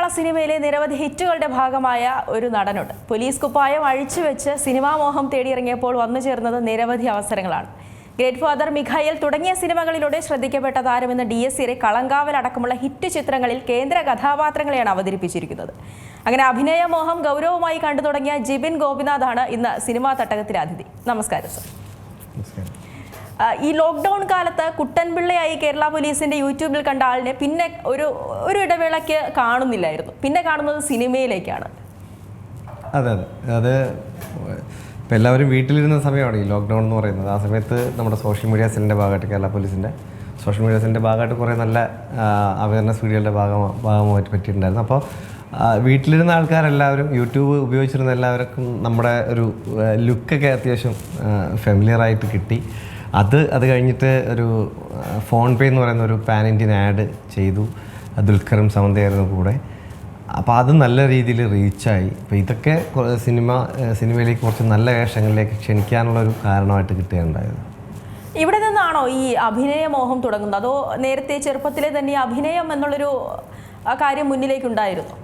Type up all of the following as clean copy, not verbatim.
മലയാള സിനിമയിലെ നിരവധി ഹിറ്റുകളുടെ ഭാഗമായ ഒരു നടനുണ്ട്. പോലീസ് കുപ്പായം അഴിച്ചുവെച്ച് സിനിമാ മോഹം തേടിയിറങ്ങിയപ്പോൾ വന്നു ചേർന്നത് നിരവധി അവസരങ്ങളാണ്. ഗ്രേറ്റ് ഫാദർ, മിഖായേൽ തുടങ്ങിയ സിനിമകളിലൂടെ ശ്രദ്ധിക്കപ്പെട്ട താരമെന്ന DSCയുടെ കളങ്കാവൽ അടക്കമുള്ള ഹിറ്റ് ചിത്രങ്ങളിൽ കേന്ദ്ര കഥാപാത്രങ്ങളെയാണ് അവതരിപ്പിച്ചിരിക്കുന്നത്. അങ്ങനെ അഭിനയ മോഹം ഗൗരവമായി കണ്ടു തുടങ്ങിയ ജിബിൻ ഗോപിനാഥാണ് ഇന്ന് സിനിമാ തട്ടകത്തിലെ അതിഥി. നമസ്കാരം സർ. ഈ ലോക്ക്ഡൗൺ കാലത്ത് കുട്ടൻപിള്ളയായി കേരള പോലീസിന്റെ യൂട്യൂബിൽ കണ്ട ആളിനെ പിന്നെ ഒരു ഇടവേളയ്ക്ക് കാണുന്നില്ലായിരുന്നു. പിന്നെ കാണുന്നത് സിനിമയിലേക്കാണ്. അതെ അതെ അത് ഇപ്പോൾ എല്ലാവരും വീട്ടിലിരുന്ന സമയമാണ് ഈ ലോക്ക്ഡൗൺ എന്ന് പറയുന്നത്. ആ സമയത്ത് നമ്മുടെ സോഷ്യൽ മീഡിയ സെല്ലിൻ്റെ ഭാഗമായിട്ട് കേരള പോലീസിൻ്റെ സോഷ്യൽ മീഡിയ സെല്ലിൻ്റെ ഭാഗമായിട്ട് കുറേ നല്ല അവയർനെസ് വീഡിയോയുടെ ഭാഗമായിട്ട് പറ്റിയിട്ടുണ്ടായിരുന്നു. അപ്പോൾ വീട്ടിലിരുന്ന ആൾക്കാരെല്ലാവരും യൂട്യൂബ് ഉപയോഗിച്ചിരുന്ന എല്ലാവർക്കും നമ്മുടെ ഒരു ലുക്കൊക്കെ അത്യാവശ്യം ഫെമിലിയറായിട്ട് കിട്ടി. അത് കഴിഞ്ഞിട്ട് ഒരു ഫോൺ പേ എന്ന് പറയുന്ന ഒരു പാൻ ഇന്ത്യൻ ആഡ് ചെയ്തു. ദുൽഖറും സമന്തയായിരുന്നു കൂടെ. അപ്പോൾ അത് നല്ല രീതിയിൽ റീച്ചായി. അപ്പോൾ ഇതൊക്കെ സിനിമയിലേക്ക് കുറച്ച് നല്ല വേഷങ്ങളിലേക്ക് ക്ഷണിക്കാനുള്ളൊരു കാരണമായിട്ട് കിട്ടുകയുണ്ടായത്. ഇവിടെ നിന്നാണോ ഈ അഭിനയ മോഹം തുടങ്ങുന്നത്, അതോ നേരത്തെ ചെറുപ്പത്തിലെ തന്നെ അഭിനയം എന്നുള്ളൊരു കാര്യം മുന്നിലേക്കുണ്ടായിരുന്നു?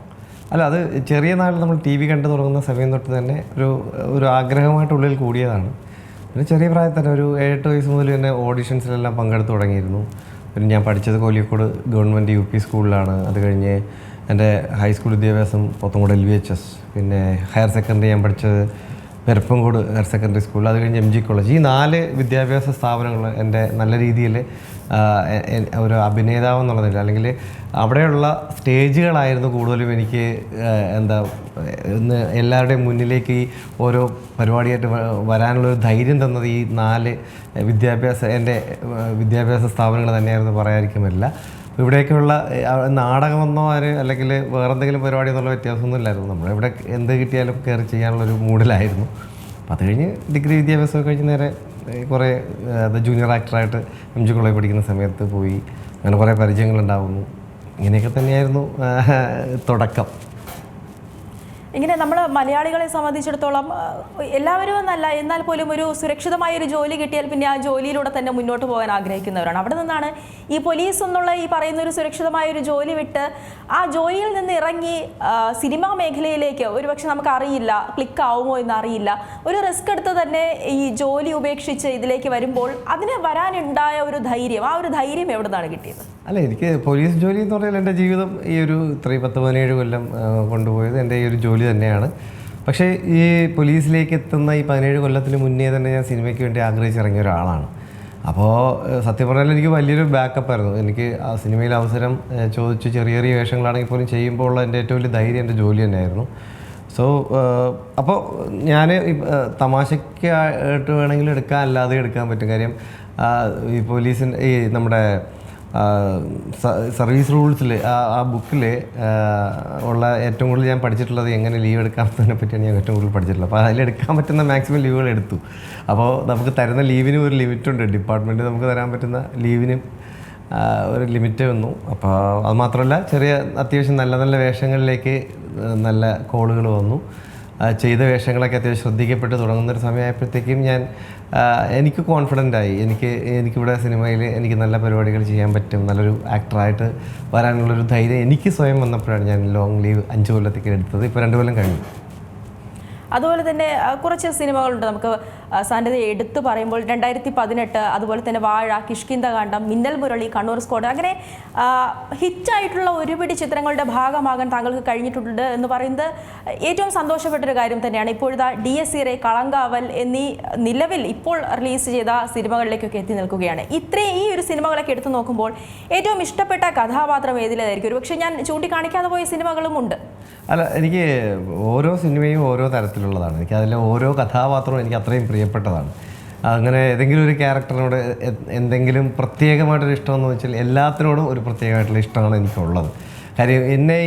അല്ല, അത് ചെറിയ നാളിൽ നമ്മൾ TV കണ്ടു തുടങ്ങുന്ന സമയം തൊട്ട് തന്നെ ഒരു ആഗ്രഹമായിട്ടുള്ളിൽ കൂടിയതാണ്. പിന്നെ ചെറിയ പ്രായത്തിൽ തന്നെ ഒരു 7-8 വയസ്സ് മുതൽ തന്നെ ഓഡിഷൻസിലെല്ലാം പങ്കെടുത്ത് തുടങ്ങിയിരുന്നു. പിന്നെ ഞാൻ പഠിച്ചത് കോഴിക്കോട് ഗവൺമെൻറ് UP സ്കൂളിലാണ്. അത് കഴിഞ്ഞ് എൻ്റെ ഹൈസ്കൂൾ വിദ്യാഭ്യാസം പോത്തങ്കോട് LVHS. പിന്നെ ഹയർ സെക്കൻഡറി ഞാൻ പഠിച്ചത് പെരപ്പങ്കോട് ഹയർ സെക്കൻഡറി സ്കൂൾ. അത് കഴിഞ്ഞ് MG കോളേജ്. ഈ 4 വിദ്യാഭ്യാസ സ്ഥാപനങ്ങൾ എൻ്റെ നല്ല രീതിയിൽ ഒരു അഭിനേതാവെന്നുള്ളതില്ല, അല്ലെങ്കിൽ അവിടെയുള്ള സ്റ്റേജുകളായിരുന്നു കൂടുതലും എനിക്ക് എല്ലാവരുടെയും മുന്നിലേക്ക് ഈ ഓരോ പരിപാടിയായിട്ട് വരാനുള്ളൊരു ധൈര്യം തന്നത് ഈ 4 എൻ്റെ വിദ്യാഭ്യാസ സ്ഥാപനങ്ങൾ തന്നെയായിരുന്നു പറയാതിരിക്കുമില്ല. ഇവിടേക്കുള്ള നാടകമെന്നോ അല്ലെങ്കിൽ വേറെ എന്തെങ്കിലും പരിപാടി എന്നുള്ള വ്യത്യാസമൊന്നും ഇല്ലായിരുന്നു. നമ്മളെവിടെ എന്ത് കിട്ടിയാലും കയറി ചെയ്യാനുള്ളൊരു മൂഡിലായിരുന്നു. അപ്പോൾ അത് കഴിഞ്ഞ് ഡിഗ്രി വിദ്യാഭ്യാസമൊക്കെ കഴിഞ്ഞ് നേരെ കുറേ ജൂനിയർ ആക്ടറായിട്ട് MG കോളേജ് പഠിക്കുന്ന സമയത്ത് പോയി. അങ്ങനെ കുറേ പരിചയങ്ങളുണ്ടാവുന്നു. ഇങ്ങനെയൊക്കെ തന്നെയായിരുന്നു തുടക്കം. ഇങ്ങനെ നമ്മൾ മലയാളികളെ സംബന്ധിച്ചിടത്തോളം എല്ലാവരും എന്നല്ല, എന്നാൽ പോലും ഒരു സുരക്ഷിതമായൊരു ജോലി കിട്ടിയാൽ പിന്നെ ആ ജോലിയിലൂടെ തന്നെ മുന്നോട്ട് പോകാൻ ആഗ്രഹിക്കുന്നവരാണ്. അവിടെ നിന്നാണ് ഈ പോലീസ് എന്നുള്ള ഈ പറയുന്ന ഒരു സുരക്ഷിതമായൊരു ജോലി വിട്ട് ആ ജോലിയിൽ നിന്ന് ഇറങ്ങി സിനിമാ മേഖലയിലേക്ക് ഒരുപക്ഷെ നമുക്ക് അറിയില്ല, ക്ലിക്ക് ആവുമോ എന്നറിയില്ല, ഒരു റിസ്ക് എടുത്ത് തന്നെ ഈ ജോലി ഉപേക്ഷിച്ച് ഇതിലേക്ക് വരുമ്പോൾ അതിന് വരാനുണ്ടായ ഒരു ധൈര്യം, ആ ഒരു ധൈര്യം എവിടെ നിന്നാണ് കിട്ടിയത്? അല്ല, എനിക്ക് പോലീസ് ജോലി എന്ന് പറഞ്ഞാൽ എൻ്റെ ജീവിതം ഈ ഒരു 10-17 കൊല്ലം കൊണ്ടുപോയത് എൻ്റെ ഈ ഒരു ജോലി തന്നെയാണ്. പക്ഷേ ഈ പോലീസിലേക്ക് എത്തുന്ന ഈ 17 കൊല്ലത്തിന് മുന്നേ തന്നെ ഞാൻ സിനിമയ്ക്ക് വേണ്ടി ആഗ്രഹിച്ചിറങ്ങിയ ഒരാളാണ്. അപ്പോൾ സത്യം പറഞ്ഞാൽ എനിക്ക് വലിയൊരു ബാക്കപ്പായിരുന്നു. എനിക്ക് ആ സിനിമയിൽ അവസരം ചോദിച്ച് ചെറിയ ചെറിയ വേഷങ്ങളാണെങ്കിൽ പോലും ചെയ്യുമ്പോൾ ഉള്ള എൻ്റെ ഏറ്റവും വലിയ ധൈര്യം എൻ്റെ ജോലി തന്നെയായിരുന്നു. സോ അപ്പോൾ ഞാൻ തമാശയ്ക്ക് ആയിട്ട് വേണമെങ്കിൽ എടുക്കാൻ, അല്ലാതെ എടുക്കാൻ പറ്റും. കാര്യം ഈ പോലീസിൻ്റെ ഈ നമ്മുടെ സർവീസ് റൂൾസിൽ ആ ബുക്കിൽ ഉള്ള ഏറ്റവും കൂടുതൽ ഞാൻ പഠിച്ചിട്ടുള്ളത് എങ്ങനെ ലീവ് എടുക്കാമെന്നതിനെ പറ്റിയാണ് ഞാൻ ഏറ്റവും കൂടുതൽ പഠിച്ചിട്ടുള്ളത്. അപ്പോൾ അതിലെടുക്കാൻ പറ്റുന്ന മാക്സിമം ലീവുകൾ എടുത്തു. അപ്പോൾ നമുക്ക് തരുന്ന ലീവിനും ഒരു ലിമിറ്റുണ്ട്. ഡിപ്പാർട്ട്മെൻറ്റ് നമുക്ക് തരാൻ പറ്റുന്ന ലീവിനും ഒരു ലിമിറ്റ് വന്നു. അപ്പോൾ അത് മാത്രമല്ല, ചെറിയ അത്യാവശ്യം നല്ല നല്ല വേഷങ്ങളിലേക്ക് നല്ല കോളുകൾ വന്നു. ചെയ്ത വേഷങ്ങളൊക്കെ അത്യാവശ്യം ശ്രദ്ധിക്കപ്പെട്ട് തുടങ്ങുന്നൊരു സമയമായപ്പോഴത്തേക്കും എനിക്ക് കോൺഫിഡൻ്റായി. എനിക്കിവിടെ സിനിമയിൽ എനിക്ക് നല്ല പരിപാടികൾ ചെയ്യാൻ പറ്റും, നല്ലൊരു ആക്ടറായിട്ട് വരാനുള്ളൊരു ധൈര്യം എനിക്ക് സ്വയം വന്നപ്പോഴാണ് ഞാൻ ലോങ് ലീവ് 5 കൊല്ലത്തേക്ക് എടുത്തത്. ഇപ്പോൾ 2 കൊല്ലം കഴിഞ്ഞു. അതുപോലെ തന്നെ കുറച്ച് സിനിമകളുണ്ട് നമുക്ക് സാന്നിധ്യത എടുത്തു പറയുമ്പോൾ 2018, അതുപോലെ തന്നെ വാഴ, കിഷ്കിന്ധകാണ്ഡം, മിന്നൽ മുരളി, കണ്ണൂർ സ്ക്വാഡ്, അങ്ങനെ ഹിറ്റായിട്ടുള്ള ഒരുപിടി ചിത്രങ്ങളുടെ ഭാഗമാകാൻ താങ്കൾക്ക് കഴിഞ്ഞിട്ടുണ്ട് എന്ന് പറയുന്നത് ഏറ്റവും സന്തോഷപ്പെട്ടൊരു കാര്യം തന്നെയാണ്. ഇപ്പോഴത്തെ DSCയുടെ കളങ്കാവൽ എന്നീ നിലവിൽ ഇപ്പോൾ റിലീസ് ചെയ്ത സിനിമകളിലേക്കൊക്കെ എത്തി നിൽക്കുകയാണ്. ഈ ഒരു സിനിമകളൊക്കെ എടുത്തു നോക്കുമ്പോൾ ഏറ്റവും ഇഷ്ടപ്പെട്ട കഥാപാത്രം ഏതിലായിരിക്കും? ഒരുപക്ഷെ ഞാൻ ചൂണ്ടിക്കാണിക്കാതെ പോയ സിനിമകളും ഉണ്ട്. അല്ല, എനിക്ക് ഓരോ സിനിമയും ഓരോ തരത്തിലുള്ളതാണ്. എനിക്ക് അതിലെ ഓരോ കഥാപാത്രവും എനിക്ക് അത്രയും പ്രിയപ്പെട്ടതാണ്. അങ്ങനെ ഏതെങ്കിലും ഒരു ക്യാരക്ടറിനോട് എന്തെങ്കിലും പ്രത്യേകമായിട്ടൊരു ഇഷ്ടമെന്ന് വെച്ചാൽ എല്ലാത്തിനോടും ഒരു പ്രത്യേകമായിട്ടുള്ള ഇഷ്ടമാണ് എനിക്കുള്ളത്. കാര്യം എന്നെ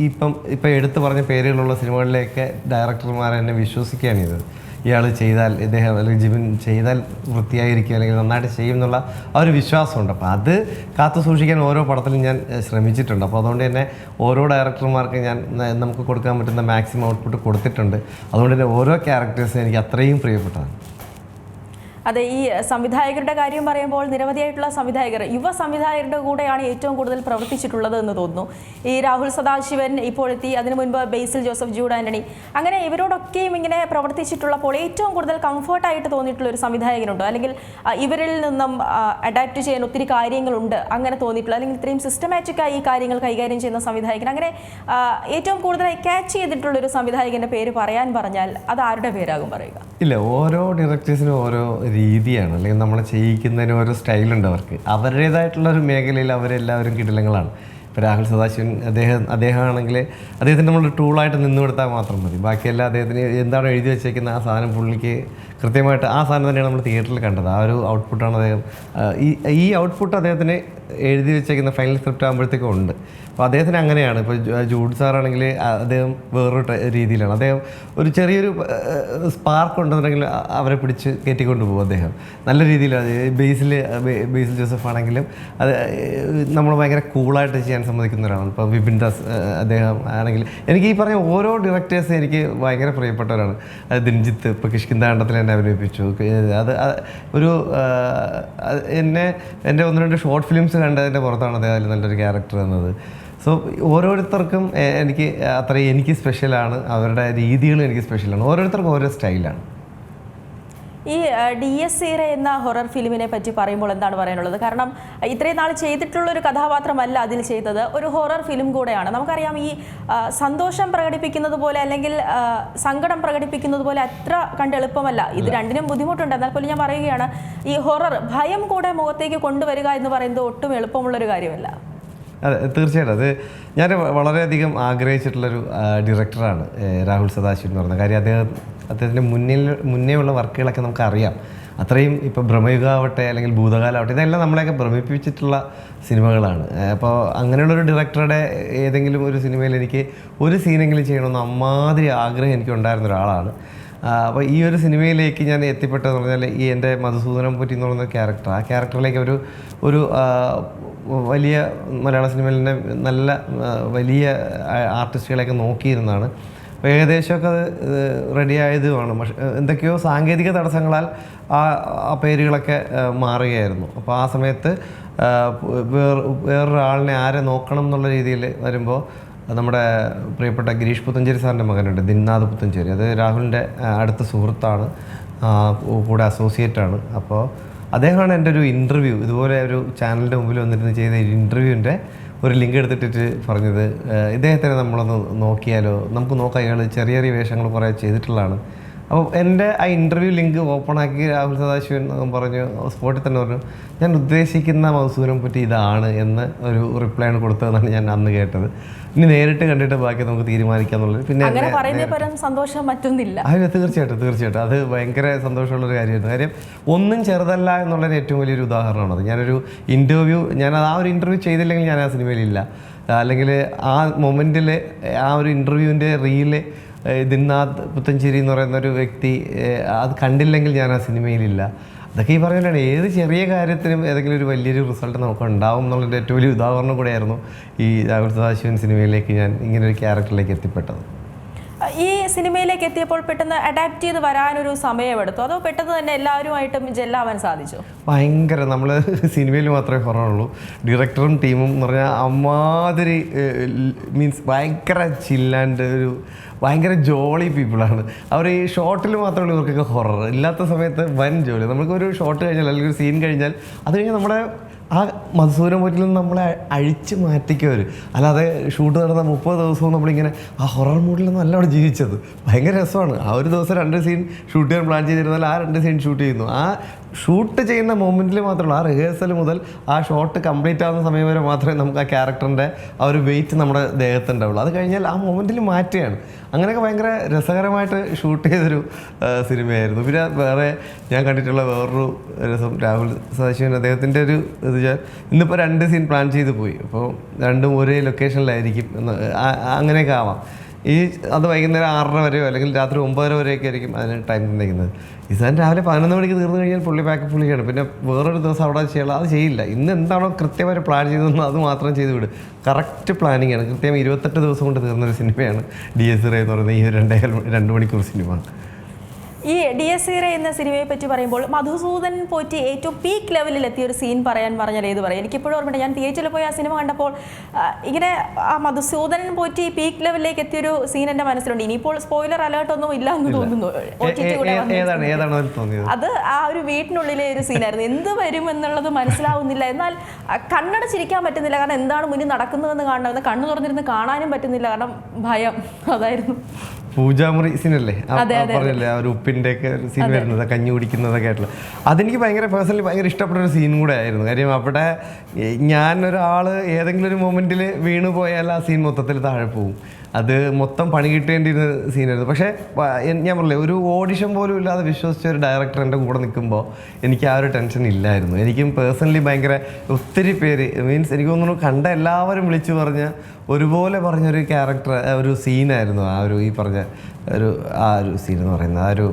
ഇപ്പം എടുത്തു പറഞ്ഞ പേരുകളുള്ള സിനിമകളിലേക്ക് ഡയറക്ടർമാർ എന്നെ വിശ്വസിക്കുകയാണ് ചെയ്തത്. ഇയാൾ ചെയ്താൽ, ഇദ്ദേഹം അല്ലെങ്കിൽ ജിബിൻ ചെയ്താൽ വൃത്തിയായിരിക്കും, അല്ലെങ്കിൽ നന്നായിട്ട് ചെയ്യും എന്നുള്ള ആ ഒരു വിശ്വാസമുണ്ട്. അപ്പോൾ അത് കാത്തു സൂക്ഷിക്കാൻ ഓരോ പടത്തിലും ഞാൻ ശ്രമിച്ചിട്ടുണ്ട്. അപ്പോൾ അതുകൊണ്ട് തന്നെ ഓരോ ഡയറക്ടർമാർക്ക് നമുക്ക് കൊടുക്കാൻ പറ്റുന്ന മാക്സിമം ഔട്ട്പുട്ട് കൊടുത്തിട്ടുണ്ട്. അതുകൊണ്ട് തന്നെ ഓരോ ക്യാരക്ടേഴ്സും എനിക്ക് അത്രയും പ്രിയപ്പെട്ടതാണ്. അതെ, ഈ സംവിധായകരുടെ കാര്യം പറയുമ്പോൾ നിരവധിയായിട്ടുള്ള സംവിധായകർ, യുവ സംവിധായകരുടെ കൂടെയാണ് ഏറ്റവും കൂടുതൽ പ്രവർത്തിച്ചിട്ടുള്ളത് എന്ന് തോന്നുന്നു. ഈ രാഹുൽ സദാശിവൻ ഇപ്പോഴെത്തി, അതിനു മുൻപ് ബേസിൽ ജോസഫ്, ജൂഡ് ആന്റണി, അങ്ങനെ ഇവരോടൊക്കെയും ഇങ്ങനെ പ്രവർത്തിച്ചിട്ടുള്ളപ്പോൾ ഏറ്റവും കൂടുതൽ കംഫർട്ടായിട്ട് തോന്നിയിട്ടുള്ള ഒരു സംവിധായകനുണ്ടോ? അല്ലെങ്കിൽ ഇവരിൽ നിന്നും അഡാപ്റ്റ് ചെയ്യാൻ ഒത്തിരി കാര്യങ്ങളുണ്ട് അങ്ങനെ തോന്നിയിട്ടുള്ള, അല്ലെങ്കിൽ ഇത്രയും സിസ്റ്റമാറ്റിക്കായി ഈ കാര്യങ്ങൾ കൈകാര്യം ചെയ്യുന്ന സംവിധായകൻ, അങ്ങനെ ഏറ്റവും കൂടുതലായി ക്യാച്ച് ചെയ്തിട്ടുള്ള ഒരു സംവിധായകന്റെ പേര് പറയാൻ പറഞ്ഞാൽ അത് ആരുടെ പേരാകും പറയുക? ഇല്ല, ഓരോ ഡയറക്ടേഴ്സിനും ഓരോ രീതിയാണ്, അല്ലെങ്കിൽ നമ്മളെ ചെയ്യിക്കുന്നതിന് ഓരോ സ്റ്റൈലുണ്ട് അവർക്ക്. അവരുടേതായിട്ടുള്ള ഒരു മേഖലയിൽ അവരെല്ലാവരും കിടിലങ്ങളാണ്. ഇപ്പോൾ രാഹുൽ സദാശിവൻ അദ്ദേഹമാണെങ്കിൽ അദ്ദേഹത്തിന് നമ്മൾ ടൂളായിട്ട് നിന്ന് കൊടുത്താൽ മാത്രം മതി. ബാക്കിയെല്ലാം അദ്ദേഹത്തിന് എന്താണോ എഴുതി വെച്ചേക്കുന്ന ആ സാധനം പുള്ളിക്ക് കൃത്യമായിട്ട് ആ സാധനം തന്നെയാണ് നമ്മൾ തിയേറ്ററിൽ കണ്ടത്. ആ ഒരു ഔട്ട്പുട്ടാണ് അദ്ദേഹം ഈ ഔട്ട്പുട്ട് അദ്ദേഹത്തിന് എഴുതി വെച്ചേക്കുന്ന ഫൈനൽ സ്ക്രിപ്റ്റ് ആകുമ്പോഴത്തേക്കും ഉണ്ട്. അപ്പോൾ അദ്ദേഹത്തിന് അങ്ങനെയാണ്. ഇപ്പോൾ ജൂഡ് സാറാണെങ്കിൽ അദ്ദേഹം വേറൊരു രീതിയിലാണ്. അദ്ദേഹം ഒരു ചെറിയൊരു സ്പാർക്ക് ഉണ്ടെന്നുണ്ടെങ്കിൽ അവരെ പിടിച്ച് കയറ്റിക്കൊണ്ട് പോകും. അദ്ദേഹം നല്ല രീതിയിലാണ്. ബേസിൽ ജോസഫ് ആണെങ്കിലും അത് നമ്മൾ ഭയങ്കര കൂളായിട്ട് ചെയ്യാൻ സമ്മതിക്കുന്ന ഒരാളാണ്. ഇപ്പോൾ വിപിൻ ദാസ് അദ്ദേഹം ആണെങ്കിൽ എനിക്ക് ഈ പറഞ്ഞ ഓരോ ഡയറക്ടേഴ്സും എനിക്ക് ഭയങ്കര പ്രിയപ്പെട്ടവരാണ്. അത് ദിൻജിത്ത് ഇപ്പോൾ കിഷ്കിന്താണ്ടത്തിൽ എന്നെ അഭിനയിപ്പിച്ചു. അത് ഒരു എൻ്റെ 1-2 ഷോർട്ട് ഫിലിംസ് കണ്ടതിൻ്റെ പുറത്താണ് അദ്ദേഹം അതിൽ നല്ലൊരു ക്യാരക്ടർ എന്നത്. സോ ഓരോരുത്തർക്കും എനിക്ക് സ്പെഷ്യലാണ്, അവരുടെ രീതികളും എനിക്ക് സ്പെഷ്യലാണ്. ഓരോരുത്തർക്കും ഓരോ സ്റ്റൈലാണ്. ഈ DS ഇറ എന്ന ഹൊറർ ഫിലിമിനെ പറ്റി പറയുമ്പോൾ എന്താണ് പറയാനുള്ളത്? കാരണം ഇത്രയും നാൾ ചെയ്തിട്ടുള്ളൊരു കഥാപാത്രമല്ല അതിൽ ചെയ്തത്, ഒരു ഹൊറർ ഫിലിം കൂടെയാണ്. നമുക്കറിയാം, ഈ സന്തോഷം പ്രകടിപ്പിക്കുന്നത് പോലെ അല്ലെങ്കിൽ സങ്കടം പ്രകടിപ്പിക്കുന്നത് പോലെ അത്ര കണ്ട് എളുപ്പമല്ല. ഇത് രണ്ടിനും ബുദ്ധിമുട്ടുണ്ട്. എന്നാൽ പോലും ഞാൻ പറയുകയാണ്, ഈ ഹൊറർ ഭയം കൂടെ മുഖത്തേക്ക് കൊണ്ടുവരിക എന്ന് പറയുന്നത് ഒട്ടും എളുപ്പമുള്ളൊരു കാര്യമല്ല. അതെ, തീർച്ചയായിട്ടും. അത് ഞാൻ വളരെയധികം ആഗ്രഹിച്ചിട്ടുള്ളൊരു ഡയറക്ടറാണ് രാഹുൽ സദാശിവൻ എന്ന് പറയുന്നത്. കാര്യം അദ്ദേഹത്തിൻ്റെ മുന്നേ ഉള്ള വർക്കുകളൊക്കെ നമുക്കറിയാം. അത്രയും ഇപ്പോൾ ഭ്രമയുഗാവട്ടെ അല്ലെങ്കിൽ ഭൂതകാലമാവട്ടെ, ഇതെല്ലാം നമ്മളെയൊക്കെ ഭ്രമിപ്പിച്ചിട്ടുള്ള സിനിമകളാണ്. അപ്പോൾ അങ്ങനെയുള്ളൊരു ഡയറക്ടറുടെ ഏതെങ്കിലും ഒരു സിനിമയിൽ എനിക്ക് ഒരു സീനെങ്കിലും ചെയ്യണമെന്ന് അമ്മാതിരി ആഗ്രഹം എനിക്കുണ്ടായിരുന്ന ഒരാളാണ്. അപ്പോൾ ഈ ഒരു സിനിമയിലേക്ക് ഞാൻ എത്തിപ്പെട്ടതെന്ന് പറഞ്ഞാൽ ഈ എൻ്റെ മധുസൂദനം പൊറ്റി എന്ന് പറയുന്ന ക്യാരക്ടർ, ആ ക്യാരക്ടറിലേക്ക് ഒരു വലിയ മലയാള സിനിമയിൽ തന്നെ നല്ല വലിയ ആർട്ടിസ്റ്റുകളെയൊക്കെ നോക്കിയിരുന്നതാണ്. അപ്പോൾ ഏകദേശമൊക്കെ അത് റെഡി ആയതുമാണ്. പക്ഷേ എന്തൊക്കെയോ സാങ്കേതിക തടസ്സങ്ങളാൽ ആ പേരുകളൊക്കെ മാറുകയായിരുന്നു. അപ്പോൾ ആ സമയത്ത് വേറൊരാളിനെ ആരെ നോക്കണം എന്നുള്ള രീതിയിൽ വരുമ്പോൾ നമ്മുടെ പ്രിയപ്പെട്ട ഗിരീഷ് പുത്തഞ്ചേരി സാറിൻ്റെ മകനുണ്ട്, ദിൻനാഥ് പുത്തഞ്ചേരി. അത് രാഹുലിൻ്റെ അടുത്ത സുഹൃത്താണ്, കൂടെ അസോസിയേറ്റാണ്. അപ്പോൾ അദ്ദേഹമാണ് എൻ്റെ ഒരു ഇൻ്റർവ്യൂ, ഇതുപോലെ ഒരു ചാനലിൻ്റെ മുമ്പിൽ വന്നിരുന്ന് ചെയ്ത ഇൻ്റർവ്യൂവിൻ്റെ ഒരു ലിങ്ക് എടുത്തിട്ട് പറഞ്ഞത്, ഇദ്ദേഹത്തിനെ നമ്മളൊന്ന് നോക്കിയാലോ, നമുക്ക് നോക്കാം, ഇയാൾ ചെറിയ ചെറിയ വേഷങ്ങൾ കുറേ ചെയ്തിട്ടുള്ളതാണ്. അപ്പോൾ എൻ്റെ ആ ഇൻ്റർവ്യൂ ലിങ്ക് ഓപ്പണാക്കി രാഹുൽ സദാശിവൻ പറഞ്ഞു, സ്പോട്ടിൽ തന്നെ പറഞ്ഞു, ഞാൻ ഉദ്ദേശിക്കുന്ന മധുസൂദനം പറ്റി ഇതാണ് എന്ന് ഒരു റിപ്ലൈ ആണ് കൊടുത്തതെന്നാണ് ഞാൻ അന്ന് കേട്ടത്. ഇനി നേരിട്ട് കണ്ടിട്ട് ബാക്കി നമുക്ക് തീരുമാനിക്കാന്നുള്ളത്. പിന്നെ സന്തോഷം മറ്റൊന്നില്ല. അതിന് തീർച്ചയായിട്ടും അത് ഭയങ്കര സന്തോഷമുള്ളൊരു കാര്യമായിരുന്നു. കാര്യം ഒന്നും ചെറുതല്ല എന്നുള്ളൊരു ഏറ്റവും വലിയൊരു ഉദാഹരണമാണത്. ഞാനൊരു ആ ഒരു ഇൻ്റർവ്യൂ ചെയ്തില്ലെങ്കിൽ ഞാൻ ആ സിനിമയിലില്ല. അല്ലെങ്കിൽ ആ മൊമെൻറ്റിൽ ആ ഒരു ഇൻ്റർവ്യൂവിൻ്റെ റീല് ദിൻനാഥ് പുത്തഞ്ചേരി എന്ന് പറയുന്ന ഒരു വ്യക്തി അത് കണ്ടില്ലെങ്കിൽ ഞാൻ ആ സിനിമയിലില്ല. അതൊക്കെ ഈ പറഞ്ഞാണ് ഏത് ചെറിയ കാര്യത്തിനും ഏതെങ്കിലും ഒരു വലിയൊരു റിസൾട്ട് നമുക്ക് ഉണ്ടാവും എന്നുള്ളതിൻ്റെ ഏറ്റവും വലിയ ഉദാഹരണം കൂടെയായിരുന്നു ഈ രാഹുൽ സദാശിവൻ സിനിമയിലേക്ക് ഞാൻ ഇങ്ങനൊരു ക്യാരക്ടറിലേക്ക് എത്തിപ്പെട്ടത്. ഈ സിനിമയിലേക്ക് എത്തിയപ്പോൾ പെട്ടെന്ന് അഡാപ്റ്റ് ചെയ്ത് വരാനൊരു സമയമെടുത്തു, അതോ പെട്ടെന്ന് തന്നെ എല്ലാവരുമായിട്ടും ജെല്ലാവാൻ സാധിച്ചു? ഭയങ്കര, നമ്മൾ സിനിമയിൽ മാത്രമേ കുറവുള്ളൂ. ഡയറക്ടറും ടീമും എന്ന് പറഞ്ഞാൽ അമ്മാതിരി മീൻസ് ഭയങ്കര ചില്ലാണ്ട് ഭയങ്കര ജോളി പീപ്പിളാണ്. അവർ ഈ ഷോട്ടിൽ മാത്രമേ ഇവർക്കൊക്കെ ഹൊറർ, ഇല്ലാത്ത സമയത്ത് വൻ ജോലി. നമുക്കൊരു ഷോട്ട് കഴിഞ്ഞാൽ അല്ലെങ്കിൽ ഒരു സീൻ കഴിഞ്ഞാൽ അത് കഴിഞ്ഞാൽ നമ്മുടെ ആ മധുസൂദനം പോറ്റിൽ നിന്ന് നമ്മളെ അഴിച്ച് മാറ്റിക്കവർ. അല്ലാതെ ഷൂട്ട് നടന്ന 30 ദിവസവും നമ്മളിങ്ങനെ ആ ഹൊറർ മൂഡിലൊന്നും അല്ല അവിടെ ജീവിച്ചത്. ഭയങ്കര രസമാണ്. ആ ഒരു ദിവസം 2 സീൻ ഷൂട്ട് ചെയ്യാൻ പ്ലാൻ ചെയ്തിരുന്നാൽ ആ 2 സീൻ ഷൂട്ട് ചെയ്യുന്നു. ആ ഷൂട്ട് ചെയ്യുന്ന മൊമെൻറ്റിൽ മാത്രമല്ല, ആ റിഹേഴ്സൽ മുതൽ ആ ഷോട്ട് കംപ്ലീറ്റ് ആവുന്ന സമയം വരെ മാത്രമേ നമുക്ക് ആ ക്യാരക്ടറിൻ്റെ ആ ഒരു വെയിറ്റ് നമ്മുടെ ദേഹത്തുണ്ടാവുള്ളൂ. അത് കഴിഞ്ഞാൽ ആ മൊമെൻറ്റിൽ മാറ്റുകയാണ്. അങ്ങനെയൊക്കെ ഭയങ്കര രസകരമായിട്ട് ഷൂട്ട് ചെയ്തൊരു സിനിമയായിരുന്നു. പിന്നെ വേറെ ഞാൻ കണ്ടിട്ടുള്ള വേറൊരു രസം, രാഹുൽ സദാശിവൻ അദ്ദേഹത്തിൻ്റെ ഒരു ഇത് വെച്ചാൽ ഇന്നിപ്പോൾ 2 സീൻ പ്ലാൻ ചെയ്ത് പോയി. അപ്പോൾ രണ്ടും ഒരേ ലൊക്കേഷനിലായിരിക്കും, അങ്ങനെയൊക്കെ ആവാം. അത് വൈകുന്നേരം 6:30 വരെയോ അല്ലെങ്കിൽ രാത്രി 9:30 വരെയൊക്കെ ആയിരിക്കും അതിന് ടൈം തന്നിരിക്കുന്നത്. ഈ സാധനം രാവിലെ 11 മണിക്ക് തീർന്നു കഴിഞ്ഞാൽ പാക്ക് ചെയ്യണം. പിന്നെ വേറൊരു ദിവസം അവിടെ ചെയ്യാനുള്ള അത് ചെയ്യില്ല. ഇന്ന് എന്താണോ കൃത്യമായിട്ട് പ്ലാൻ ചെയ്തതെന്ന് അത് മാത്രം ചെയ്ത് വിടും. കറക്റ്റ് പ്ലാനിങ് ആണ്. കൃത്യം 28 ദിവസം കൊണ്ട് തീർന്നൊരു സിനിമയാണ് DS ഇറ എന്ന് പറയുന്നത് ഈ 2 മണിക്കൂർ സിനിമ. ഈ DSR എന്ന സിനിമയെ പറ്റി പറയുമ്പോൾ മധുസൂദൻ പോറ്റി ഏറ്റവും പീക്ക് ലെവലിൽ എത്തിയ ഒരു സീൻ പറഞ്ഞാൽ ഏത് പറയും? എനിക്കിപ്പോഴും ഓർമ്മയുണ്ട്, ഞാൻ തിയേറ്ററിൽ പോയി ആ സിനിമ കണ്ടപ്പോൾ ഇങ്ങനെ ആ മധുസൂദൻ പോറ്റി പീക്ക് ലെവലിലേക്ക് എത്തിയൊരു സീൻ എൻ്റെ മനസ്സിലുണ്ട്. ഇനിയിപ്പോൾ സ്പോയിലർ അലേർട്ട് ഒന്നും ഇല്ല എന്ന് തോന്നുന്നു. അത് ആ ഒരു വീട്ടിനുള്ളിലെ ഒരു സീനായിരുന്നു. എന്ത് വരും എന്നുള്ളത് മനസ്സിലാവുന്നില്ല, എന്നാൽ കണ്ണടച്ചിരിക്കാൻ പറ്റുന്നില്ല. കാരണം എന്താണ് മുന്നിൽ നടക്കുന്നതെന്ന് കാണണമെന്ന് കണ്ണു തുറന്നിരുന്ന് കാണാനും പറ്റുന്നില്ല, കാരണം ഭയം. അതായിരുന്നു പൂജാമുറി സീനല്ലേ പറഞ്ഞല്ലേ, ആ ഒരു ഉപ്പിൻ്റെ ഒക്കെ സീൻ വരുന്നത്, കഞ്ഞി കുടിക്കുന്നതൊക്കെ ആയിട്ടുള്ള. അതെനിക്ക് പേഴ്സണലി ഭയങ്കര ഇഷ്ടപ്പെട്ട ഒരു സീൻ കൂടെ ആയിരുന്നു. കാര്യം അവിടെ ഞാനൊരാൾ ഏതെങ്കിലും ഒരു മൊമെൻറ്റിൽ വീണു പോയാൽ ആ സീൻ മൊത്തത്തിൽ താഴെ പോകും. അത് മൊത്തം പണി കിട്ടേണ്ടിയിരുന്ന സീനായിരുന്നു. പക്ഷേ ഞാൻ പറഞ്ഞില്ലേ, ഒരു ഓഡിഷൻ പോലും ഇല്ലാതെ വിശ്വസിച്ച ഒരു ഡയറക്ടർ എൻ്റെ കൂടെ നിൽക്കുമ്പോൾ എനിക്ക് ആ ഒരു ടെൻഷൻ ഇല്ലായിരുന്നു. എനിക്കും പേഴ്സണലി ഭയങ്കര ഒത്തിരി പേര് മീൻസ് എനിക്ക് തോന്നുന്നു കണ്ട എല്ലാവരും വിളിച്ചു പറഞ്ഞ ഒരുപോലെ പറഞ്ഞൊരു ക്യാരക്ടർ, ഒരു സീനായിരുന്നു ആ ഒരു ഈ പറഞ്ഞ ആ ഒരു സീൻ എന്ന് പറയുന്നത്. ആ ഒരു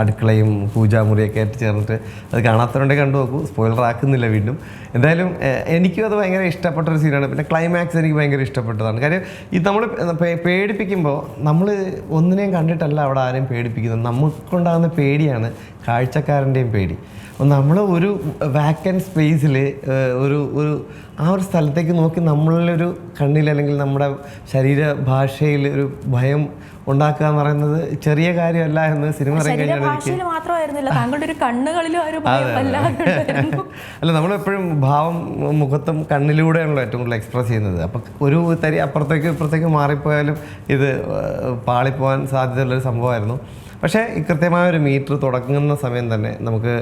അടുക്കളയും പൂജാമുറിയൊക്കെ ആയിട്ട് ചേർന്നിട്ട് അത് കാണാത്തവരുണ്ടെങ്കിൽ കണ്ടു നോക്കൂ, സ്പോയിലർ ആക്കുന്നില്ല വീണ്ടും. എന്തായാലും എനിക്കും അത് ഭയങ്കര ഇഷ്ടപ്പെട്ട ഒരു സീനാണ്. പിന്നെ ക്ലൈമാക്സ് എനിക്ക് ഭയങ്കര ഇഷ്ടപ്പെട്ടതാണ്. കാര്യം ഇത് നമ്മൾ പേടിപ്പിക്കുമ്പോൾ നമ്മൾ ഒന്നിനെയും കണ്ടിട്ടല്ല അവിടെ ആരെയും പേടിപ്പിക്കുന്നത്, നമുക്കുണ്ടാകുന്ന പേടിയാണ് കാഴ്ചക്കാരൻ്റെയും പേടി. നമ്മൾ ഒരു വാക്കൻറ്റ് സ്പേസിൽ ഒരു ആ ഒരു സ്ഥലത്തേക്ക് നോക്കി നമ്മളൊരു കണ്ണിൽ അല്ലെങ്കിൽ നമ്മുടെ ശരീരഭാഷയിൽ ഒരു ഭയം ഉണ്ടാക്കുക എന്ന് പറയുന്നത് ചെറിയ കാര്യമല്ല എന്ന് സിനിമ അല്ല, നമ്മളെപ്പോഴും ഭാവം മുഖത്തും കണ്ണിലൂടെയാണല്ലോ ഏറ്റവും കൂടുതൽ എക്സ്പ്രസ് ചെയ്യുന്നത്. അപ്പം ഒരു തരി അപ്പുറത്തേക്ക് ഇപ്പുറത്തേക്ക് മാറിപ്പോയാലും ഇത് പാളിപ്പോകാൻ സാധ്യതയുള്ളൊരു സംഭവമായിരുന്നു. പക്ഷേ ഈ കൃത്യമായ ഒരു മീറ്റർ തുടങ്ങുന്ന സമയം തന്നെ നമുക്ക്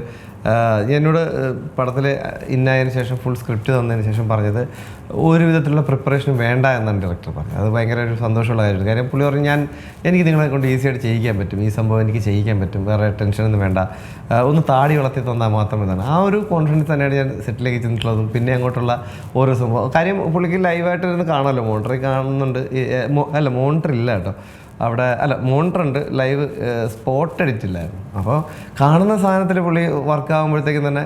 എന്നോട് പടത്തിൽ ഇന്നായതിനു ശേഷം ഫുൾ സ്ക്രിപ്റ്റ് തന്നതിന് ശേഷം പറഞ്ഞത് ഒരു വിധത്തിലുള്ള പ്രിപ്പറേഷൻ വേണ്ട എന്നാണ് ഡയറക്ടർ പറഞ്ഞത്. അത് ഭയങ്കര ഒരു സന്തോഷമുള്ള കാര്യമാണ്. കാര്യം പുള്ളി പറഞ്ഞു, എനിക്ക് നിങ്ങളെ കൊണ്ട് ഈസിയായിട്ട് ചെയ്യിക്കാൻ പറ്റും, ഈ സംഭവം എനിക്ക് ചെയ്യിക്കാൻ പറ്റും, വേറെ ടെൻഷനൊന്നും വേണ്ട, ഒന്ന് താടി വളർത്തി തന്നാൽ മാത്രം എന്നാണ്. ആ ഒരു കോൺഫിഡൻസ് തന്നെയാണ് ഞാൻ സെറ്റിലേക്ക് ചെന്നിട്ടുള്ളതും. പിന്നെ അങ്ങോട്ടുള്ള ഓരോ സംഭവം കാര്യം പുള്ളിക്ക് ലൈവായിട്ട് ഇരുന്ന് കാണാമല്ലോ, മോണിറ്ററിൽ കാണുന്നുണ്ട്. അല്ല, മോണിറ്റർ ഇല്ല കേട്ടോ അവിടെ, അല്ല മോണിറ്റർ ഉണ്ട്, ലൈവ് സ്പോട്ട് എഡിറ്റില്ലായിരുന്നു. അപ്പോൾ കാണുന്ന സാധനത്തിൽ പുള്ളി വർക്ക് ആകുമ്പോഴത്തേക്കും തന്നെ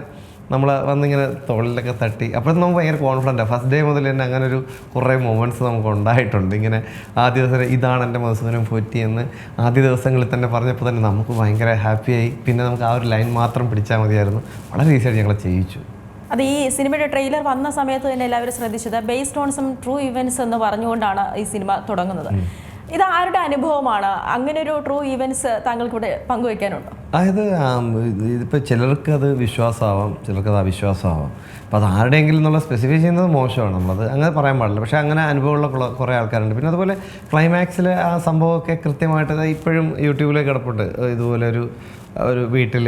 നമ്മൾ വന്നിങ്ങനെ തോളിലൊക്കെ തട്ടി, അപ്പോൾ നമുക്ക് ഭയങ്കര കോൺഫിഡൻറ്റാണ്. ഫസ്റ്റ് ഡേ മുതൽ തന്നെ അങ്ങനെ ഒരു കുറേ മൊമെൻറ്റ്സ് നമുക്ക് ഉണ്ടായിട്ടുണ്ട്. ഇങ്ങനെ ആദ്യ ദിവസം ഇതാണ് എൻ്റെ മധുസൂദനം പോറ്റി എന്ന് ആദ്യ ദിവസങ്ങളിൽ തന്നെ പറഞ്ഞപ്പോൾ തന്നെ നമുക്ക് ഭയങ്കര ഹാപ്പിയായി. പിന്നെ നമുക്ക് ആ ഒരു ലൈൻ മാത്രം പിടിച്ചാൽ മതിയായിരുന്നു. വളരെ ഈസിയായിട്ട് ഞങ്ങളെ ചെയ്യിച്ചു. അത് ഈ സിനിമയുടെ ട്രെയിലർ വന്ന സമയത്ത് തന്നെ എല്ലാവരും ശ്രദ്ധിച്ചത് based on some true events എന്ന് പറഞ്ഞുകൊണ്ടാണ് ഈ സിനിമ തുടങ്ങുന്നത്. ഇത് ആരുടെ അനുഭവമാണ്? അങ്ങനെ ഒരു ട്രൂ ഇവൻറ്റ്സ് താങ്കൾക്കൂടെ പങ്കുവയ്ക്കാനുണ്ടോ? അതായത് ഇതിപ്പോൾ ചിലർക്ക് അത് വിശ്വാസമാവാം, ചിലർക്ക് അത് അവിശ്വാസമാവാം. അപ്പോൾ അത് ആരുടെയെങ്കിലും എന്നുള്ള സ്പെസിഫൈ ചെയ്യുന്നത് മോശമാണ്, നമ്മളത് അങ്ങനെ പറയാൻ പാടില്ല. പക്ഷേ അങ്ങനെ അനുഭവമുള്ള കുറേ ആൾക്കാരുണ്ട്. പിന്നെ അതുപോലെ ക്ലൈമാക്സിൽ ആ സംഭവമൊക്കെ കൃത്യമായിട്ട് ഇപ്പോഴും യൂട്യൂബിലേക്ക് കിടപ്പുണ്ട്. ഇതുപോലെ ഒരു വീട്ടിൽ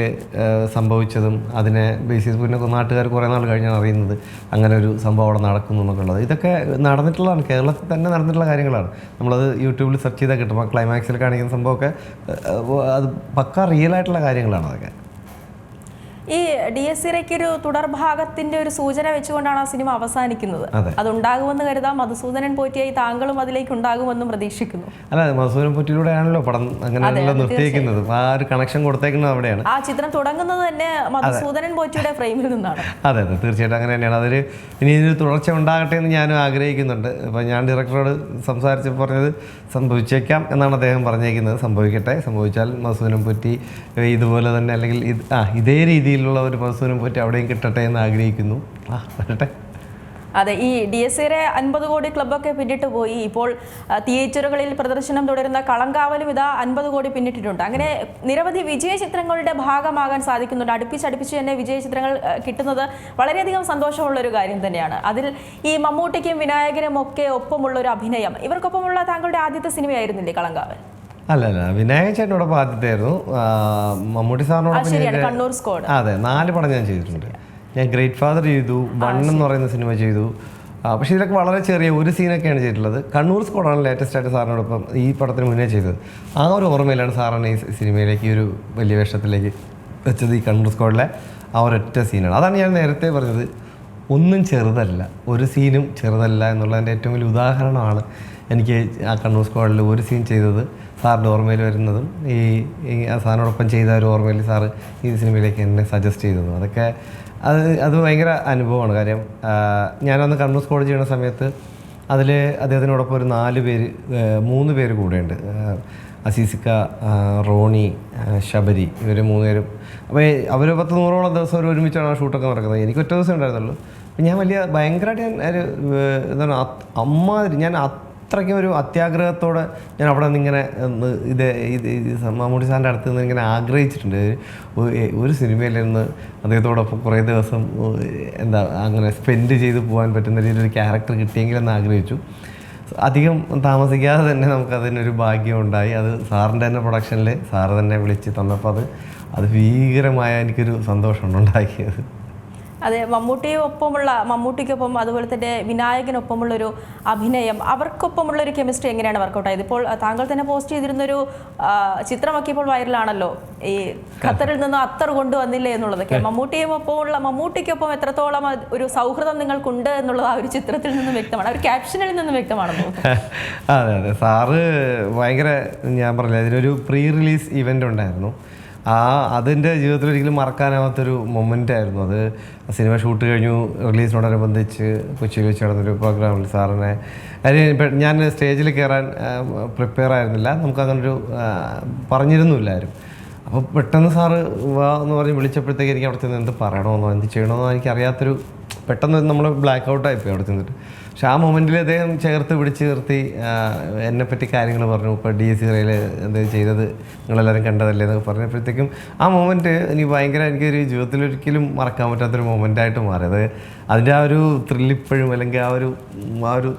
സംഭവിച്ചതും അതിനെ ബേസിസ് പിന്നെ നാട്ടുകാർ കുറേ നാൾ കഴിഞ്ഞാണ് അറിയുന്നത് അങ്ങനെ ഒരു സംഭവം അവിടെ നടക്കുന്നു എന്നൊക്കെ ഉള്ളത്. ഇതൊക്കെ നടന്നിട്ടുള്ളതാണ്, കേരളത്തിൽ തന്നെ നടന്നിട്ടുള്ള കാര്യങ്ങളാണ്. നമ്മളത് യൂട്യൂബിൽ സെർച്ച് ചെയ്താൽ കിട്ടും. ആ ക്ലൈമാക്സിൽ കാണിക്കുന്ന സംഭവമൊക്കെ അത് പക്ക റിയലായിട്ടുള്ള കാര്യങ്ങളാണ് അതൊക്കെ. ഈ DSRയ്ക്ക് ഒരു തുടർഭാഗത്തിന്റെ ഒരു സൂചന വെച്ചുകൊണ്ടാണ് ആ സിനിമ അവസാനിക്കുന്നത്. അതുണ്ടാകുമെന്ന് കരുതാം. മധുസൂദനൻ പോറ്റിയായി താങ്കളും അതിലേക്ക് ഉണ്ടാകുമെന്നും പ്രതീക്ഷിക്കുന്നു. അല്ല, മധുസൂദനൻ പോറ്റിയിലൂടെയാണല്ലോ പടം അങ്ങനെയാണല്ലോ നിർത്തിയേക്കുന്നത്. ആ ഒരു കണക്ഷൻ കൊടുത്തേക്കുന്നത് അവിടെയാണ്. ആ ചിത്രം തുടങ്ങുന്നത് തന്നെ മധുസൂദനൻ പോറ്റിയുടെ ഫ്രെയിമിൽ നിന്നാണ്. അതെ, തീർച്ചയായിട്ടും അങ്ങനെ തന്നെയാണ്. അതൊരു ഇനി ഇതിന് തുടർച്ച ഉണ്ടാകട്ടെ എന്ന് ഞാനും ആഗ്രഹിക്കുന്നുണ്ട്. അപ്പം ഞാൻ ഡയറക്ടറോട് സംസാരിച്ച് പറഞ്ഞത് സംഭവിച്ചേക്കാം എന്നാണ് അദ്ദേഹം പറഞ്ഞേക്കുന്നത്. സംഭവിക്കട്ടെ, സംഭവിച്ചാൽ മധുസൂദനൻ പോറ്റി ഇതുപോലെ തന്നെ അല്ലെങ്കിൽ ഇതേ രീതിയിലുള്ള ഒരു മധുസൂദനൻ പോറ്റി അവിടെയും കിട്ടട്ടെ എന്ന് ആഗ്രഹിക്കുന്നു. വരട്ടെ. അതെ, ഈ DSR 50 കോടി ക്ലബ്ബൊക്കെ പിന്നിട്ട് പോയി. ഇപ്പോൾ തിയേറ്ററുകളിൽ പ്രദർശനം തുടരുന്ന കളങ്കാവലും ഇതാ 50 കോടി പിന്നിട്ടിട്ടുണ്ട്. അങ്ങനെ നിരവധി വിജയ ചിത്രങ്ങളുടെ ഭാഗമാകാൻ സാധിക്കുന്നുണ്ട്. അടുപ്പിച്ച് തന്നെ വിജയ ചിത്രങ്ങൾ കിട്ടുന്നത് വളരെയധികം സന്തോഷമുള്ളൊരു കാര്യം തന്നെയാണ്. അതിൽ ഈ മമ്മൂട്ടിക്കും വിനായകനും ഒക്കെ ഒപ്പമുള്ളൊരു അഭിനയം, ഇവർക്കൊപ്പമുള്ള താങ്കളുടെ ആദ്യത്തെ സിനിമയായിരുന്നില്ലേ കളങ്കാവൽ? അല്ല, വിനായക ചേട്ടനോടൊപ്പം ആദ്യത്തെ ആയിരുന്നു. മമ്മൂട്ടി സാറിനോടൊപ്പം കണ്ണൂർ സ്ക്വാഡ്. അതെ, 4 പടം ഞാൻ ചെയ്തിട്ടുണ്ട്. ഞാൻ ഗ്രേറ്റ് ഫാദർ ചെയ്തു, 1 എന്ന് പറയുന്ന സിനിമ ചെയ്തു. പക്ഷേ ഇതിലൊക്കെ വളരെ ചെറിയ ഒരു സീനൊക്കെയാണ് ചെയ്തിട്ടുള്ളത്. കണ്ണൂർ സ്ക്വാഡാണ് ലേറ്റസ്റ്റ് ആയിട്ട് സാറിനോടൊപ്പം ഈ പടത്തിന് മുന്നേ ചെയ്തത്. ആ ഒരു ഓർമ്മയിലാണ് സാറാണ് ഈ സിനിമയിലേക്ക് ഒരു വലിയ വേഷത്തിലേക്ക് വെച്ചത്. ഈ കണ്ണൂർ സ്ക്വാഡിലെ ആ ഒരൊറ്റ സീനാണ്. അതാണ് ഞാൻ നേരത്തെ പറഞ്ഞത്, ഒന്നും ചെറുതല്ല, ഒരു സീനും ചെറുതല്ല എന്നുള്ളതിൻ്റെ ഏറ്റവും വലിയ ഉദാഹരണമാണ് എനിക്ക് ആ കണ്ണൂർ സ്ക്വാഡിൽ ഒരു സീൻ ചെയ്തത് സാറിൻ്റെ ഓർമ്മയിൽ വരുന്നതും ഈ സാറിനോടൊപ്പം ചെയ്ത ഒരു ഓർമ്മയിൽ സാറ് ഈ സിനിമയിലേക്ക് എന്നെ സജസ്റ്റ് ചെയ്തതും. അതൊക്കെ അത് ഭയങ്കര അനുഭവമാണ്. കാര്യം ഞാനന്ന് കണ്ണൂർ സ്ക്വാഡ് ചെയ്യുന്ന സമയത്ത് അതിൽ അദ്ദേഹത്തിനോടൊപ്പം ഒരു 3 പേര് കൂടെയുണ്ട്. അസീസിക്ക, റോണി, ശബരി, ഇവർ 3 പേരും. അപ്പോൾ അവർ 10-100ഓളം ദിവസം അവർ ഒരുമിച്ചാണ് ആ ഷൂട്ടൊക്കെ നടക്കുന്നത്. എനിക്ക് ഒറ്റ ദിവസം ഉണ്ടായിരുന്നുള്ളൂ. അപ്പം ഞാൻ ഭയങ്കരമായിട്ട് ഞാൻ ഒരു എന്താണ് അമ്മാതിരി ഞാൻ അത്രയ്ക്കും ഒരു അത്യാഗ്രഹത്തോടെ ഞാൻ അവിടെ നിന്ന് ഇങ്ങനെ ഇത് മമ്മൂട്ടി സാറിൻ്റെ അടുത്ത് നിന്ന് ഇങ്ങനെ ആഗ്രഹിച്ചിട്ടുണ്ട്. ഒരു സിനിമയിലിരുന്ന് അദ്ദേഹത്തോടൊപ്പം കുറേ ദിവസം അങ്ങനെ സ്പെൻഡ് ചെയ്ത് പോകാൻ പറ്റുന്ന രീതിയിലൊരു ക്യാരക്ടർ കിട്ടിയെങ്കിലെന്ന് ആഗ്രഹിച്ചു. അധികം താമസിക്കാതെ തന്നെ നമുക്കതിനൊരു ഭാഗ്യം ഉണ്ടായി. അത് സാറിൻ്റെ തന്നെ പ്രൊഡക്ഷനിൽ സാറ് തന്നെ വിളിച്ച് തന്നപ്പോൾ അത് ഭീകരമായ എനിക്കൊരു സന്തോഷമാണ് ഉണ്ടാക്കിയത്. അതെ, മമ്മൂട്ടിക്കൊപ്പം അതുപോലെ തന്നെ വിനായകനൊപ്പമുള്ളൊരു അഭിനയം, അവർക്കൊപ്പമുള്ളൊരു കെമിസ്ട്രി എങ്ങനെയാണ് വർക്കൗട്ടായത്? ഇപ്പോൾ താങ്കൾ തന്നെ പോസ്റ്റ് ചെയ്തിരുന്നൊരു ചിത്രമൊക്കെ ഇപ്പോൾ വൈറലാണല്ലോ, ഈ ഖത്തറിൽ നിന്ന് അത്തർ കൊണ്ടുവന്നില്ലേ എന്നുള്ളതൊക്കെ. മമ്മൂട്ടിക്കൊപ്പം എത്രത്തോളം ഒരു സൗഹൃദം നിങ്ങൾക്കുണ്ട് എന്നുള്ളത് ആ ഒരു ചിത്രത്തിൽ നിന്നും വ്യക്തമാണ്, ആ ഒരു ക്യാപ്ഷനിൽ നിന്നും വ്യക്തമാണെന്ന് തോന്നുന്നു. അതെ, സാറ് ഭയങ്കര, ഞാൻ പറഞ്ഞില്ല, അതിനൊരു പ്രീ റിലീസ് ഇവൻ്റ് ഉണ്ടായിരുന്നു. അതിൻ്റെ ജീവിതത്തിൽ ഒരിക്കലും മറക്കാനാവാത്തൊരു മൊമെൻ്റായിരുന്നു അത്. സിനിമ ഷൂട്ട് കഴിഞ്ഞു, റിലീസിനോടനുബന്ധിച്ച് കൊച്ചിയിൽ വെച്ച് നടന്നൊരു പ്രോഗ്രാമിൽ സാറിനെ ഞാൻ സ്റ്റേജിൽ കയറാൻ പ്രിപ്പയർ ആയിരുന്നില്ല, നമുക്കങ്ങനൊരു പറഞ്ഞിരുന്നില്ലാരും. അപ്പോൾ പെട്ടെന്ന് സാറ് വാ എന്ന് പറഞ്ഞ് വിളിച്ചപ്പോഴത്തേക്ക് എനിക്ക് അവിടെ ചെന്ന് എന്ത് പറയണമെന്നോ എന്ത് ചെയ്യണമെന്നോ എനിക്കറിയാത്തൊരു, പെട്ടെന്ന് നമ്മൾ ബ്ലാക്ക് ഔട്ടായിപ്പോയി അവിടെ ചെന്നിട്ട്. പക്ഷെ ആ മൊമെൻറ്റിൽ അദ്ദേഹം ചേർത്ത് പിടിച്ച് നിർത്തി എന്നെപ്പറ്റി കാര്യങ്ങൾ പറഞ്ഞു. ഇപ്പോൾ DSCRയിൽ എന്ത് ചെയ്തത് നിങ്ങളെല്ലാവരും കണ്ടതല്ലേ എന്നൊക്കെ പറഞ്ഞപ്പോഴത്തേക്കും ആ മൊമെൻറ്റ് എനിക്കൊരു ജീവിതത്തിലൊരിക്കലും മറക്കാൻ പറ്റാത്തൊരു മൊമെൻ്റായിട്ട് മാറി. അതിൻ്റെ ആ ഒരു ത്രില്ലിപ്പോഴും, അല്ലെങ്കിൽ ആ ഒരു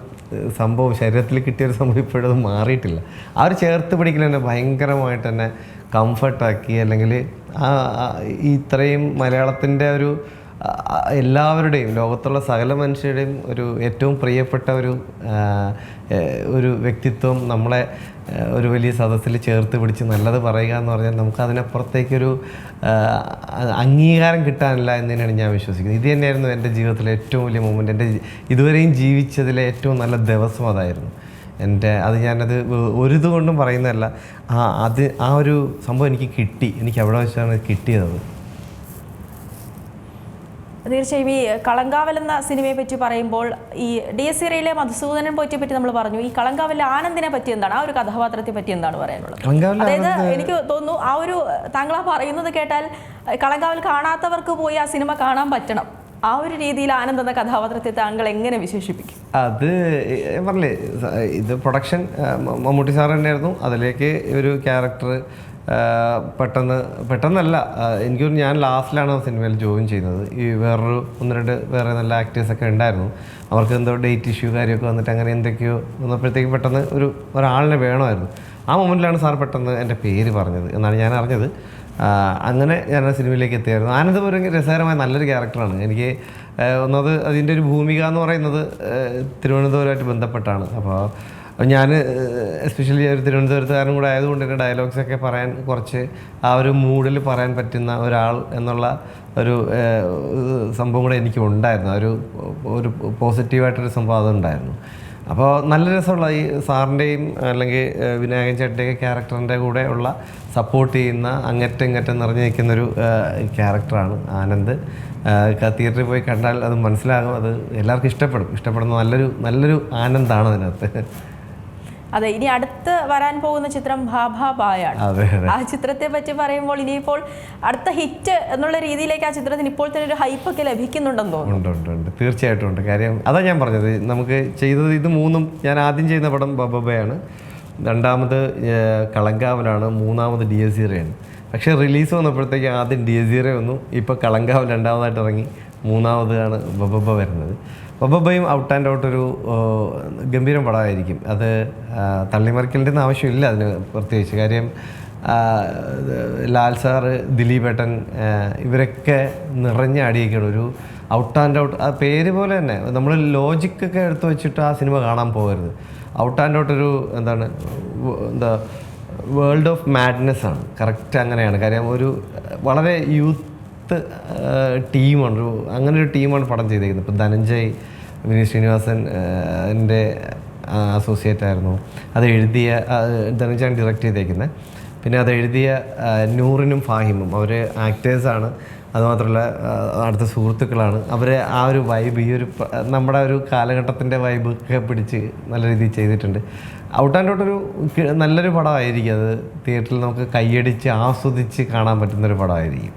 സംഭവം ശരീരത്തിൽ കിട്ടിയൊരു സംഭവം ഇപ്പോഴും അത് മാറിയിട്ടില്ല. ആ ഒരു ചേർത്ത് പിടിക്കൽ തന്നെ ഭയങ്കരമായിട്ട് തന്നെ കംഫർട്ടാക്കി. അല്ലെങ്കിൽ ഇത്രയും മലയാളത്തിൻ്റെ എല്ലാവരുടെയും, ലോകത്തുള്ള സകല മനുഷ്യരുടെയും ഏറ്റവും പ്രിയപ്പെട്ട ഒരു വ്യക്തിത്വം നമ്മളെ ഒരു വലിയ സദസ്സിൽ ചേർത്ത് പിടിച്ച് നല്ലത് പറയുക എന്ന് പറഞ്ഞാൽ നമുക്ക് അതിനപ്പുറത്തേക്കൊരു അംഗീകാരം കിട്ടാനില്ല എന്ന് തന്നെയാണ് ഞാൻ വിശ്വസിക്കുന്നത്. ഇത് തന്നെയായിരുന്നു എൻ്റെ ജീവിതത്തിലെ ഏറ്റവും വലിയ മൊമെൻ്റ്. എൻ്റെ ഇതുവരെയും ജീവിച്ചതിലെ ഏറ്റവും നല്ല ദിവസം അതായിരുന്നു. അത് ഞാനത് ഒരിതുകൊണ്ടും പറയുന്നതല്ല, ആ ഒരു സംഭവം എനിക്ക് അവിടെ വെച്ചാണ് കിട്ടിയത്. തീർച്ചയായും ഈ കളങ്കാവൽ എന്ന സിനിമയെ പറ്റി പറയുമ്പോൾ ഈ DSCRയിലെ മധുസൂദനനെ പറ്റി നമ്മൾ പറഞ്ഞു. ഈ കളങ്കാവലിലെ ആനന്ദിനെ പറ്റി എന്താണ്, ആ ഒരു കഥാപാത്രത്തെ പറ്റി എന്താണ് പറയാനുള്ളത്? അതായത് എനിക്ക് തോന്നുന്നു താങ്കൾ പറയുന്നത് കേട്ടാൽ കളങ്കാവൽ കാണാത്തവർക്ക് പോയി ആ സിനിമ കാണാൻ പറ്റണം. ആ ഒരു രീതിയിൽ ആനന്ദ് എന്ന കഥാപാത്രത്തെ താങ്കൾ എങ്ങനെ വിശേഷിപ്പിക്കും? അത് പറഞ്ഞില്ലേ, ഇത് പ്രൊഡക്ഷൻ മമ്മൂട്ടി സാർ തന്നെയായിരുന്നു. അതിലേക്ക് ഒരു ക്യാരക്ടർ പെട്ടെന്നല്ല, ഞാൻ ലാസ്റ്റിലാണ് സിനിമയിൽ ജോയിൻ ചെയ്യുന്നത്. ഈ വേറൊരു 1-2 വേറെ നല്ല ആക്ടേഴ്സൊക്കെ ഉണ്ടായിരുന്നു. അവർക്ക് എന്തോ ഡേറ്റ് ഇഷ്യൂ കാര്യമൊക്കെ വന്നിട്ട് അങ്ങനെ എന്തൊക്കെയോ വന്നപ്പോഴത്തേക്ക് പെട്ടെന്ന് ഒരാളിനെ വേണമായിരുന്നു. ആ മൊമെൻറ്റിലാണ് സാർ പെട്ടെന്ന് എൻ്റെ പേര് പറഞ്ഞത് എന്നാണ് ഞാൻ അറിഞ്ഞത്. അങ്ങനെ ഞാൻ ആ സിനിമയിലേക്ക് എത്തിയായിരുന്നു. ആനന്ദ് ഒരു രസകരമായ നല്ലൊരു ക്യാരക്ടറാണ്. എനിക്ക് അതിൻ്റെ ഒരു ഭൂമിക എന്ന് പറയുന്നത് തിരുവനന്തപുരമായിട്ട് ബന്ധപ്പെട്ടാണ്. അപ്പോൾ ഞാൻ എസ്പെഷ്യലി ഒരു തിരുവനന്തപുരത്തുകാരനും കൂടെ ആയതുകൊണ്ട് തന്നെ ഡയലോഗ്സൊക്കെ പറയാൻ കുറച്ച് ആ ഒരു മൂഡിൽ പറയാൻ പറ്റുന്ന ഒരാൾ എന്നുള്ള ഒരു സംഭവം കൂടെ എനിക്ക് ഉണ്ടായിരുന്നു. ഒരു പോസിറ്റീവായിട്ടൊരു സംഭവം അതുണ്ടായിരുന്നു. അപ്പോൾ നല്ല രസമുള്ള ഈ സാറിൻ്റെയും അല്ലെങ്കിൽ വിനായകൻ ചേട്ടൻ്റെയൊക്കെ ക്യാരക്ടറിൻ്റെ കൂടെ ഉള്ള സപ്പോർട്ട് ചെയ്യുന്ന അങ്ങറ്റം നിറഞ്ഞു നിൽക്കുന്നൊരു ക്യാരക്ടറാണ് ആനന്ദ്. തിയേറ്ററിൽ പോയി കണ്ടാൽ അത് മനസ്സിലാകും, അത് എല്ലാവർക്കും ഇഷ്ടപ്പെടുന്ന നല്ലൊരു ആനന്ദാണ് അതിനകത്ത്. അതെ, ഇനി അടുത്ത് വരാൻ പോകുന്ന ചിത്രം ഭാഭാബായാണ്. ആ ചിത്രത്തെ പറ്റി പറയുമ്പോൾ ഇനിയിപ്പോൾ അടുത്ത ഹിറ്റ് എന്നുള്ള രീതിയിലേക്ക് ആ ചിത്രത്തിന് ഇപ്പോൾ തന്നെ ഒരു ഹൈപ്പൊക്കെ ലഭിക്കുന്നുണ്ടെന്ന് തോന്നുന്നു. ഉണ്ട്, തീർച്ചയായിട്ടും ഉണ്ട്. കാര്യം അതാ ഞാൻ പറഞ്ഞത്, നമുക്ക് ചെയ്തത് ഇത് 3ഉം. ഞാൻ ആദ്യം ചെയ്യുന്ന പടം ഭാഭാബായാണ്, രണ്ടാമത് കളങ്കാവലാണ്, മൂന്നാമത് DSCRയാണ്. പക്ഷേ റിലീസ് വന്നപ്പോഴത്തേക്ക് ആദ്യം DSCR വന്നു, ഇപ്പോൾ കളങ്കാവൽ രണ്ടാമതായിട്ട് ഇറങ്ങി, മൂന്നാമതാണ് ഭാഭാബ വരുന്നത്. ഭാഭാബയും ഔട്ട് ആൻഡ് ഔട്ട് ഒരു ഗംഭീരം പടമായിരിക്കും. അത് തള്ളിമറിക്കലിൻ്റെ ഒന്നും ആവശ്യമില്ല അതിന് പ്രത്യേകിച്ച്. കാര്യം ലാൽ സാറ്, ദിലീപേട്ടൻ, ഇവരൊക്കെ നിറഞ്ഞ അടിയൊക്കെയാണ്. ഒരു ഔട്ട് ആൻഡ് ഔട്ട്, ആ പേര് പോലെ തന്നെ നമ്മൾ ലോജിക്കൊക്കെ എടുത്ത് വെച്ചിട്ട് ആ സിനിമ കാണാൻ പോകരുത്. Out and out world of madness ആണ്. കറക്റ്റ് അങ്ങനെയാണ്. കാര്യം വളരെ യൂത്ത് ടീമാണ്, അങ്ങനെ ഒരു ടീമാണ് പടം ചെയ്തേക്കുന്നത്. ഇപ്പോൾ ധനഞ്ജയ്, വിനീത് ശ്രീനിവാസൻ എൻ്റെ അസോസിയേറ്റ് ആയിരുന്നു. അത് എഴുതിയ ധനഞ്ജയാണ് ഡയറക്റ്റ് ചെയ്തേക്കുന്നത്. പിന്നെ അത് എഴുതിയ നൂറിനും ഫാഹിമും അവർ ആക്ടേഴ്സാണ്. അതുമാത്രമല്ല അടുത്ത സുഹൃത്തുക്കളാണ്. അവരെ ആ ഒരു വൈബ്, ഈ ഒരു നമ്മുടെ ഒരു കാലഘട്ടത്തിൻ്റെ വൈബ് ഒക്കെ പിടിച്ച് നല്ല രീതിയിൽ ചെയ്തിട്ടുണ്ട്. ഔട്ട് ആൻഡ് ഔട്ട് ഒരു നല്ലൊരു പടമായിരിക്കും. അത് തിയേറ്ററിൽ നമുക്ക് കൈയടിച്ച് ആസ്വദിച്ച് കാണാൻ പറ്റുന്നൊരു പടമായിരിക്കും.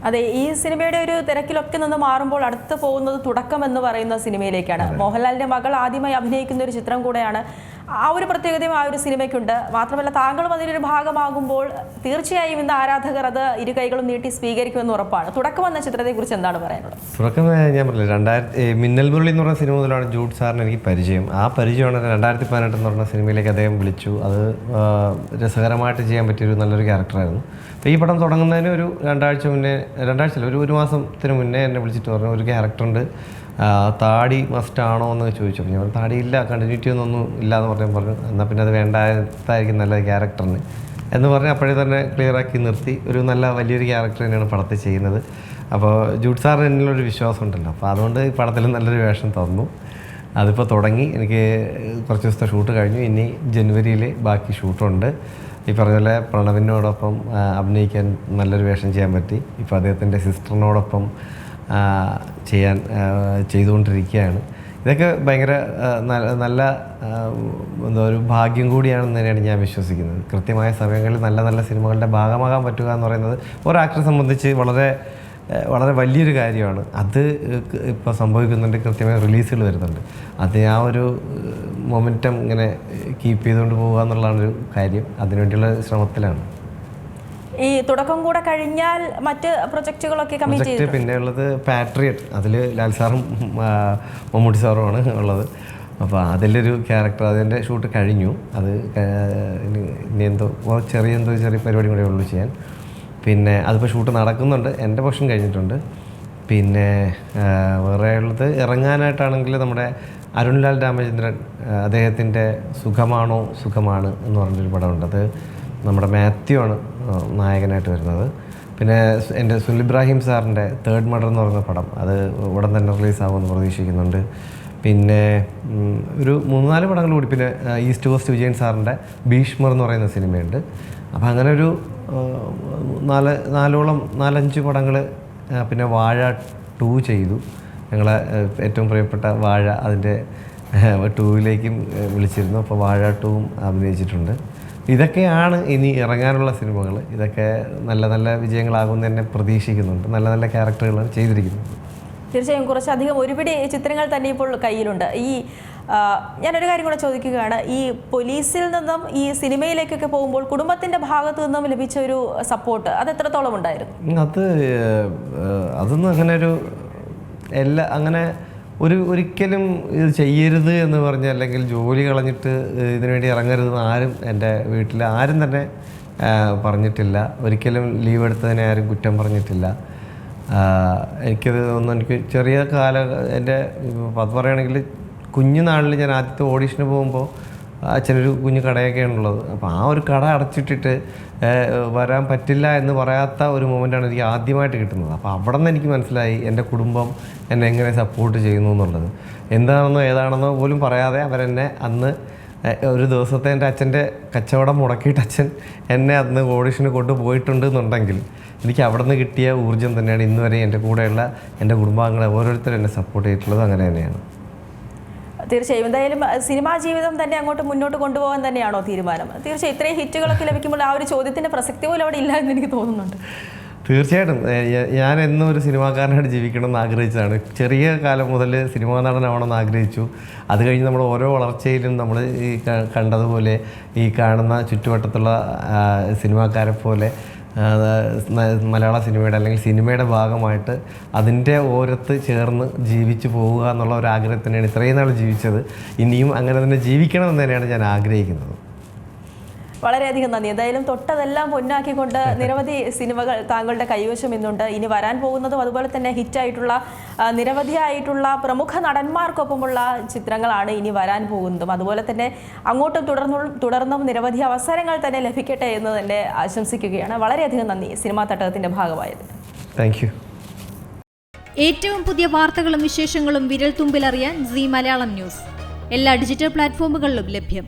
അതെ, ഈ സിനിമയുടെ ഒരു തിരക്കിലൊക്കെ നിന്ന് മാറുമ്പോൾ അടുത്ത് പോകുന്നത് തുടക്കം എന്ന് പറയുന്ന സിനിമയിലേക്കാണ്. മോഹൻലാലിന്റെ മകൾ ആദ്യമായി അഭിനയിക്കുന്ന ഒരു ചിത്രം കൂടെയാണ്. ആ ഒരു പ്രത്യേകതയും ആ ഒരു സിനിമയ്ക്കുണ്ട്. മാത്രമല്ല താങ്കളും അതിലൊരു ഭാഗമാകുമ്പോൾ തീർച്ചയായും ഇന്ന് ആരാധകർ അത് ഇരു കൈകളും നീട്ടി സ്വീകരിക്കുമെന്ന് ഉറപ്പാണ്. തുടക്കം എന്ന ചിത്രത്തെക്കുറിച്ച് എന്താണ് പറയാനുള്ളത്? തുടക്കം ഞാൻ പറഞ്ഞില്ല, മിന്നൽ മുരളി എന്ന് പറഞ്ഞ സിനിമ മുതലാണ് ജൂഡ് സാറിന് എനിക്ക് പരിചയം. ആ പരിചയമാണ് 2018 എന്ന് പറഞ്ഞ സിനിമയിലേക്ക് അദ്ദേഹം വിളിച്ചു. അത് രസകരമായിട്ട് ചെയ്യാൻ പറ്റിയൊരു നല്ലൊരു ക്യാരക്ടറായിരുന്നു. അപ്പോൾ ഈ പടം തുടങ്ങുന്നതിന് ഒരു ഒരു മാസത്തിന് മുന്നേ എന്നെ വിളിച്ചിട്ട് പറഞ്ഞു, ഒരു ക്യാരക്ടറുണ്ട്, താടി മസ്റ്റാണോ എന്ന് ചോദിച്ചു. ഞാൻ താടിയില്ല, കണ്ടിന്യൂറ്റി ഒന്നും ഇല്ലയെന്ന് പറഞ്ഞു. എന്നാൽ പിന്നെ അത് വേണ്ടാത്തായിരിക്കും നല്ല ക്യാരക്ടറിന് എന്ന് പറഞ്ഞ് അപ്പോഴേ തന്നെ ക്ലിയറാക്കി നിർത്തി. ഒരു നല്ല വലിയൊരു ക്യാരക്ടർ തന്നെയാണ് പടത്തിൽ ചെയ്യുന്നത്. അപ്പോൾ ജൂഡ് സാറിന് എന്നിലൊരു വിശ്വാസം ഉണ്ടല്ലോ, അപ്പോൾ അതുകൊണ്ട് ഈ പടത്തിൽ നല്ലൊരു വേഷം തന്നു. അതിപ്പോൾ തുടങ്ങി. എനിക്ക് കുറച്ച് ദിവസത്തെ ഷൂട്ട് കഴിഞ്ഞു. ഇനി ജനുവരിയിൽ ബാക്കി ഷൂട്ടുണ്ട്. ഈ പറഞ്ഞ പോലെ പ്രണവിനോടൊപ്പം അഭിനയിക്കാൻ നല്ലൊരു വേഷം ചെയ്യാൻ പറ്റി. ഇപ്പോൾ അദ്ദേഹത്തിൻ്റെ സിസ്റ്ററിനോടൊപ്പം ചെയ്തുകൊണ്ടിരിക്കുകയാണ്. ഇതൊക്കെ ഭയങ്കര നല്ല എന്താ ഒരു ഭാഗ്യം കൂടിയാണെന്ന് തന്നെയാണ് ഞാൻ വിശ്വസിക്കുന്നത്. കൃത്യമായ സമയങ്ങളിൽ നല്ല നല്ല സിനിമകളുടെ ഭാഗമാകാൻ പറ്റുക എന്ന് പറയുന്നത് ഒരാക്ടറെ സംബന്ധിച്ച് വളരെ വളരെ വലിയൊരു കാര്യമാണ്. അത് ഇപ്പോൾ സംഭവിക്കുന്നുണ്ട്. കൃത്യമായ റിലീസുകൾ വരുന്നുണ്ട്. അത് ആ ഒരു മൊമെൻറ്റം ഇങ്ങനെ കീപ്പ് ചെയ്തുകൊണ്ട് പോകുക എന്നുള്ളതാണ് ഒരു കാര്യം. അതിനുവേണ്ടിയുള്ള ശ്രമത്തിലാണ്. ഈ തുടക്കം കൂടെ കഴിഞ്ഞാൽ മറ്റ് പ്രൊജക്റ്റുകളൊക്കെ കമ്മിറ്റ് ചെയ്തു. പിന്നെ ഉള്ളത് പാട്രിയറ്റ്, അതിൽ ലാൽ സാറും മമ്മൂട്ടി സാറുമാണ് ഉള്ളത്. അപ്പോൾ അതിലൊരു ക്യാരക്ടർ, അതിൻ്റെ ഷൂട്ട് കഴിഞ്ഞു. അത് ഇനി ചെറിയ പരിപാടി കൂടെ ഉള്ളൂ ചെയ്യാൻ. പിന്നെ അതിപ്പോൾ ഷൂട്ട് നടക്കുന്നുണ്ട്. എൻ്റെ പോർഷൻ കഴിഞ്ഞിട്ടുണ്ട്. പിന്നെ വേറെ ഉള്ളത് ഇറങ്ങാനായിട്ടാണെങ്കിൽ നമ്മുടെ അരുൺലാൽ രാമചന്ദ്രൻ, അദ്ദേഹത്തിൻ്റെ സുഖമാണ് എന്ന് പറഞ്ഞൊരു പടമുണ്ട്. അത് നമ്മുടെ മാത്യു ആണ് നായകനായിട്ട് വരുന്നത്. പിന്നെ എൻ്റെ സുനിൽ ഇബ്രാഹിം സാറിൻ്റെ തേർഡ് മർഡർ എന്ന് പറയുന്ന പടം, അത് ഉടൻ തന്നെ റിലീസാകുമെന്ന് പ്രതീക്ഷിക്കുന്നുണ്ട്. പിന്നെ ഒരു 3-4 പടങ്ങൾ കൂടി. പിന്നെ ഈസ്റ്റ് കോസ്റ്റ് വിജയൻ സാറിൻ്റെ ഭീഷ്മർ എന്ന് പറയുന്ന സിനിമയുണ്ട്. അപ്പോൾ അങ്ങനെ ഒരു 4-5 പടങ്ങൾ. പിന്നെ വാഴ 2 ചെയ്തു. ഞങ്ങളെ ഏറ്റവും പ്രിയപ്പെട്ട വാഴ, അതിൻ്റെ 2ലേക്കും വിളിച്ചിരുന്നു. അപ്പോൾ വാഴ 2 അഭിനയിച്ചിട്ടുണ്ട്. ഇതൊക്കെയാണ് ഇനി ഇറങ്ങാനുള്ള സിനിമകൾ. ഇതൊക്കെ നല്ല നല്ല വിജയങ്ങളാകുമെന്ന് തന്നെ പ്രതീക്ഷിക്കുന്നുണ്ട്. നല്ല നല്ല ക്യാരക്ടറുകളാണ് ചെയ്തിരിക്കുന്നത്. തീർച്ചയായും കുറച്ചധികം ഒരുപിടി ചിത്രങ്ങൾ തന്നെ ഇപ്പോൾ കയ്യിലുണ്ട്. ഞാനൊരു കാര്യം കൂടെ ചോദിക്കുകയാണ്. ഈ പോലീസിൽ നിന്നും ഈ സിനിമയിലേക്കൊക്കെ പോകുമ്പോൾ കുടുംബത്തിൻ്റെ ഭാഗത്തു നിന്നും ലഭിച്ച ഒരു സപ്പോർട്ട് അത് എത്രത്തോളം ഉണ്ടായിരുന്നു? അതൊന്നും അങ്ങനെ ഒരിക്കലും ഇത് ചെയ്യരുത് എന്ന് പറഞ്ഞ്, അല്ലെങ്കിൽ ജോലി കളഞ്ഞിട്ട് ഇതിനുവേണ്ടി ഇറങ്ങരുതെന്ന് ആരും എൻ്റെ വീട്ടിൽ ആരും തന്നെ പറഞ്ഞിട്ടില്ല. ഒരിക്കലും ലീവ് എടുത്തതിനെ ആരും കുറ്റം പറഞ്ഞിട്ടില്ല. എനിക്ക് ചെറിയ എൻ്റെ അത് പറയുകയാണെങ്കിൽ കുഞ്ഞുനാളിൽ ഞാൻ ആദ്യത്തെ ഓഡീഷന് പോകുമ്പോൾ അച്ഛനൊരു കുഞ്ഞു കടയൊക്കെയാണുള്ളത്. അപ്പോൾ ആ ഒരു കട അടച്ചിട്ടിട്ട് വരാൻ പറ്റില്ല എന്ന് പറയാത്ത ഒരു മൊമെൻ്റാണ് എനിക്ക് ആദ്യമായിട്ട് കിട്ടുന്നത്. അപ്പോൾ അവിടെ നിന്ന് എനിക്ക് മനസ്സിലായി എൻ്റെ കുടുംബം എന്നെ എങ്ങനെ സപ്പോർട്ട് ചെയ്യുന്നു എന്നുള്ളത്. എന്താണെന്നോ ഏതാണെന്നോ പോലും പറയാതെ അവരെന്നെ അന്ന് ഒരു ദിവസത്തെ എൻ്റെ അച്ഛൻ്റെ കച്ചവടം മുടക്കിയിട്ട് അച്ഛൻ എന്നെ അന്ന് ഓഡീഷന് കൊണ്ടുപോയിട്ടുണ്ട് എന്നുണ്ടെങ്കിൽ എനിക്ക് അവിടെ നിന്ന് കിട്ടിയ ഊർജ്ജം തന്നെയാണ് ഇന്ന് വരെ എൻ്റെ കൂടെയുള്ള എൻ്റെ കുടുംബാംഗങ്ങളെ ഓരോരുത്തരും എന്നെ സപ്പോർട്ട് ചെയ്തിട്ടുള്ളത്. അങ്ങനെ തന്നെയാണ്. തീർച്ചയായും എന്തായാലും സിനിമാ ജീവിതം തന്നെ അങ്ങോട്ട് മുന്നോട്ട് കൊണ്ടുപോകാൻ തന്നെയാണോ തീരുമാനം? തീർച്ചയായും ഇത്രയും ഹിറ്റുകളൊക്കെ ലഭിക്കുമ്പോൾ ആ ഒരു ചോദ്യത്തിൻ്റെ പ്രസക്തി പോലും അവിടെ ഇല്ല എന്ന് എനിക്ക് തോന്നുന്നുണ്ട്. തീർച്ചയായിട്ടും ഞാൻ എന്നും ഒരു സിനിമാക്കാരനായിട്ട് ജീവിക്കണം എന്ന് ആഗ്രഹിച്ചതാണ്. ചെറിയ കാലം മുതൽ സിനിമാ നടനാവണമെന്ന് ആഗ്രഹിച്ചു. അത് കഴിഞ്ഞ് നമ്മൾ ഓരോ വളർച്ചയിലും നമ്മൾ ഈ കണ്ടതുപോലെ ഈ കാണുന്ന ചുറ്റുവട്ടത്തുള്ള സിനിമാക്കാരെ പോലെ മലയാള സിനിമയുടെ അല്ലെങ്കിൽ സിനിമയുടെ ഭാഗമായിട്ട് അതിൻ്റെ ഓരത്ത് ചേർന്ന് ജീവിച്ചു പോവുക എന്നുള്ള ഒരു ആഗ്രഹത്തിനാണ് ഇത്രയും നാൾ ജീവിച്ചത്. ഇനിയും അങ്ങനെ തന്നെ ജീവിക്കണമെന്ന് തന്നെയാണ് ഞാൻ ആഗ്രഹിക്കുന്നത്. വളരെയധികം നന്ദി. എന്തായാലും തൊട്ടതെല്ലാം പൊന്നാക്കിക്കൊണ്ട് നിരവധി സിനിമകൾ താങ്കളുടെ കൈവശം ഇന്നുണ്ട്. ഇനി വരാൻ പോകുന്നതും അതുപോലെ തന്നെ ഹിറ്റായിട്ടുള്ള നിരവധിയായിട്ടുള്ള പ്രമുഖ നടന്മാർക്കൊപ്പമുള്ള ചിത്രങ്ങളാണ് ഇനി വരാൻ പോകുന്നതും. അതുപോലെ തന്നെ അങ്ങോട്ടും തുടർന്നും നിരവധി അവസരങ്ങൾ തന്നെ ലഭിക്കട്ടെ എന്ന് തന്നെ ആശംസിക്കുകയാണ്. വളരെയധികം നന്ദി സിനിമാ തട്ടകത്തിൻ്റെ ഭാഗമായത്. Thank you. ഏറ്റവും പുതിയ വാർത്തകളും വിശേഷങ്ങളും വിരൽ തുമ്പിലറിയാൻ സീ മലയാളം ന്യൂസ് എല്ലാ ഡിജിറ്റൽ പ്ലാറ്റ്ഫോമുകളിലും ലഭ്യം.